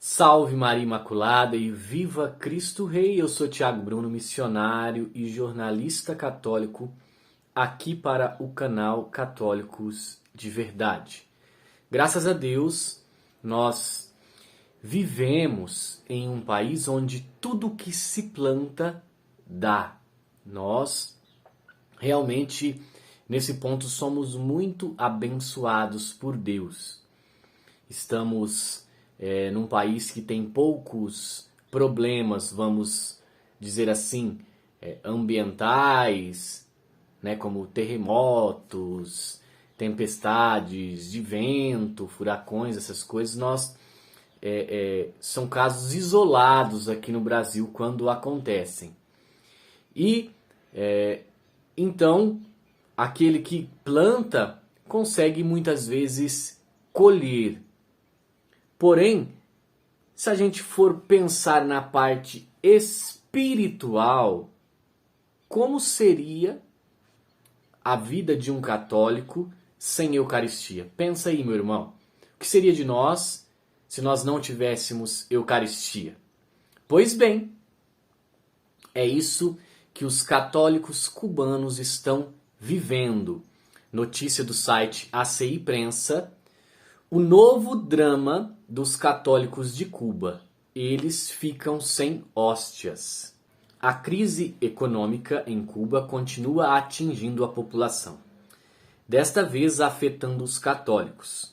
Salve Maria Imaculada e viva Cristo Rei! Eu sou Tiago Bruno, missionário e jornalista católico, aqui para o canal Católicos de Verdade. Graças a Deus, nós vivemos em um país onde tudo que se planta dá. Nós realmente, nesse ponto, somos muito abençoados por Deus. Estamos num país que tem poucos problemas, vamos dizer assim, ambientais, né, como terremotos, tempestades de vento, furacões, essas coisas. São casos isolados aqui no Brasil quando acontecem. E então aquele que planta consegue muitas vezes colher. Porém, se a gente for pensar na parte espiritual, como seria a vida de um católico sem Eucaristia? Pensa aí, meu irmão. O que seria de nós se nós não tivéssemos Eucaristia? Pois bem, é isso que os católicos cubanos estão vivendo. Notícia do site ACI Prensa. O novo drama dos católicos de Cuba. Eles ficam sem hóstias. A crise econômica em Cuba continua atingindo a população. Desta vez afetando os católicos.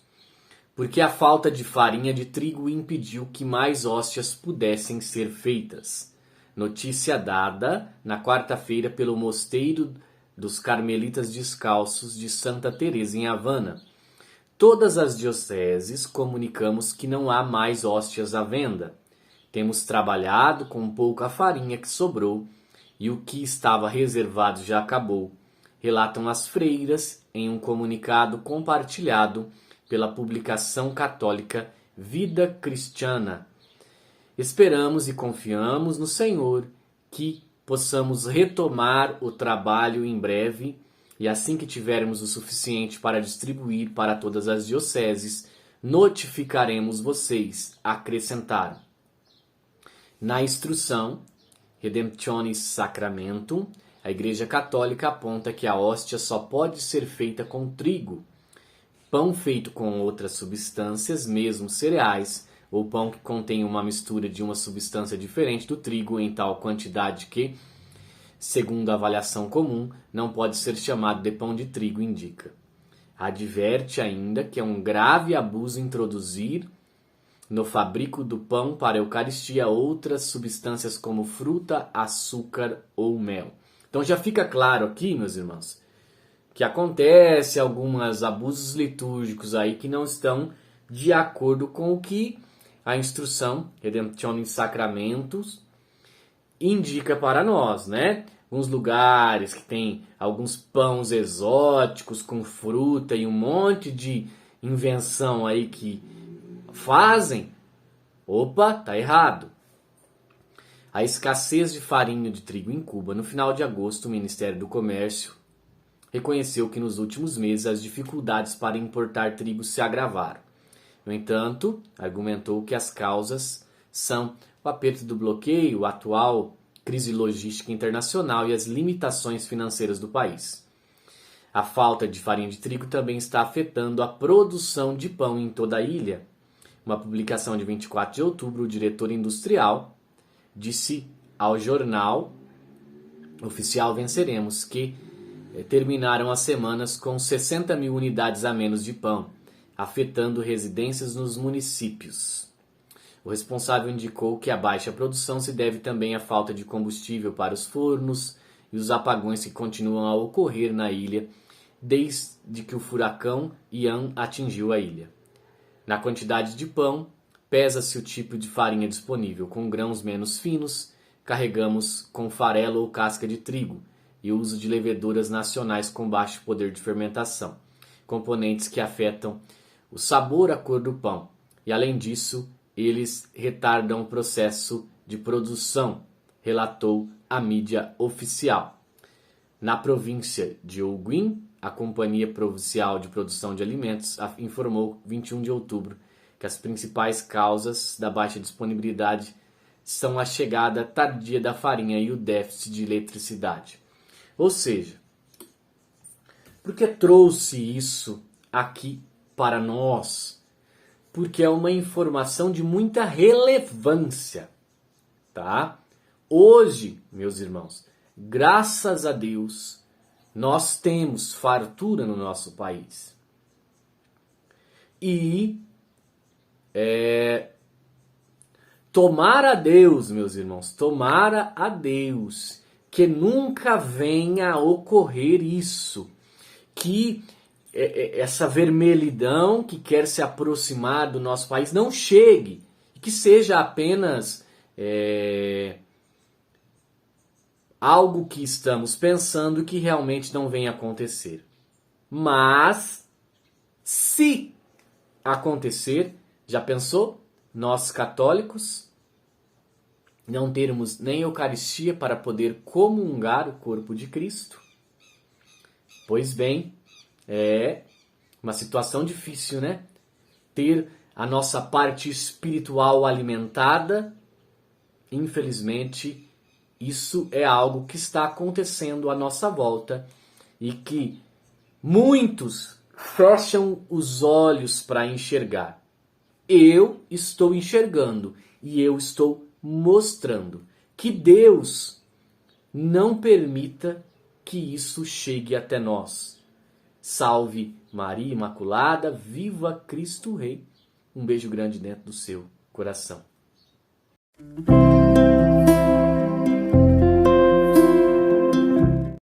Porque a falta de farinha de trigo impediu que mais hóstias pudessem ser feitas. Notícia dada na quarta-feira pelo Mosteiro dos Carmelitas Descalços de Santa Teresa em Havana. Todas as dioceses comunicamos que não há mais hóstias à venda. Temos trabalhado com pouca farinha que sobrou e o que estava reservado já acabou, relatam as freiras em um comunicado compartilhado pela publicação católica Vida Cristiana. Esperamos e confiamos no Senhor que possamos retomar o trabalho em breve. E assim que tivermos o suficiente para distribuir para todas as dioceses, notificaremos vocês, acrescentaram. Na instrução Redemptionis Sacramentum, a Igreja Católica aponta que a hóstia só pode ser feita com trigo. Pão feito com outras substâncias, mesmo cereais, ou pão que contém uma mistura de uma substância diferente do trigo em tal quantidade que, segundo a avaliação comum, não pode ser chamado de pão de trigo, indica. Adverte ainda que é um grave abuso introduzir no fabrico do pão para a Eucaristia outras substâncias como fruta, açúcar ou mel. Então já fica claro aqui, meus irmãos, que acontece alguns abusos litúrgicos aí que não estão de acordo com o que a instrução Redemptionis Sacramentus indica para nós, né? Alguns lugares que tem alguns pães exóticos com fruta e um monte de invenção aí que fazem. Opa, tá errado. A escassez de farinha de trigo em Cuba. No final de agosto, o Ministério do Comércio reconheceu que nos últimos meses as dificuldades para importar trigo se agravaram. No entanto, argumentou que as causas são o aperto do bloqueio, a atual crise logística internacional e as limitações financeiras do país. A falta de farinha de trigo também está afetando a produção de pão em toda a ilha. Uma publicação de 24 de outubro, o diretor industrial disse ao jornal oficial Venceremos que terminaram as semanas com 60 mil unidades a menos de pão, afetando residências nos municípios. O responsável indicou que a baixa produção se deve também à falta de combustível para os fornos e os apagões que continuam a ocorrer na ilha desde que o furacão Ian atingiu a ilha. Na quantidade de pão, pesa-se o tipo de farinha disponível. Com grãos menos finos, carregamos com farelo ou casca de trigo e o uso de leveduras nacionais com baixo poder de fermentação, componentes que afetam o sabor e a cor do pão. E além disso, eles retardam o processo de produção, relatou a mídia oficial. Na província de Holguín, a Companhia Provincial de Produção de Alimentos informou 21 de outubro que as principais causas da baixa disponibilidade são a chegada tardia da farinha e o déficit de eletricidade. Ou seja, por que trouxe isso aqui para nós? Porque é uma informação de muita relevância, tá? Hoje, meus irmãos, graças a Deus, nós temos fartura no nosso país. E tomara a Deus, meus irmãos, tomara a Deus que nunca venha a ocorrer isso, que essa vermelhidão que quer se aproximar do nosso país não chegue, que seja apenas algo que estamos pensando que realmente não venha acontecer. Mas, se acontecer, já pensou? Nós católicos não termos nem Eucaristia para poder comungar o corpo de Cristo? Pois bem, é uma situação difícil, né? Ter a nossa parte espiritual alimentada, infelizmente, isso é algo que está acontecendo à nossa volta e que muitos fecham os olhos para enxergar. Eu estou enxergando e eu estou mostrando que Deus não permita que isso chegue até nós. Salve Maria Imaculada, viva Cristo Rei. Um beijo grande dentro do seu coração.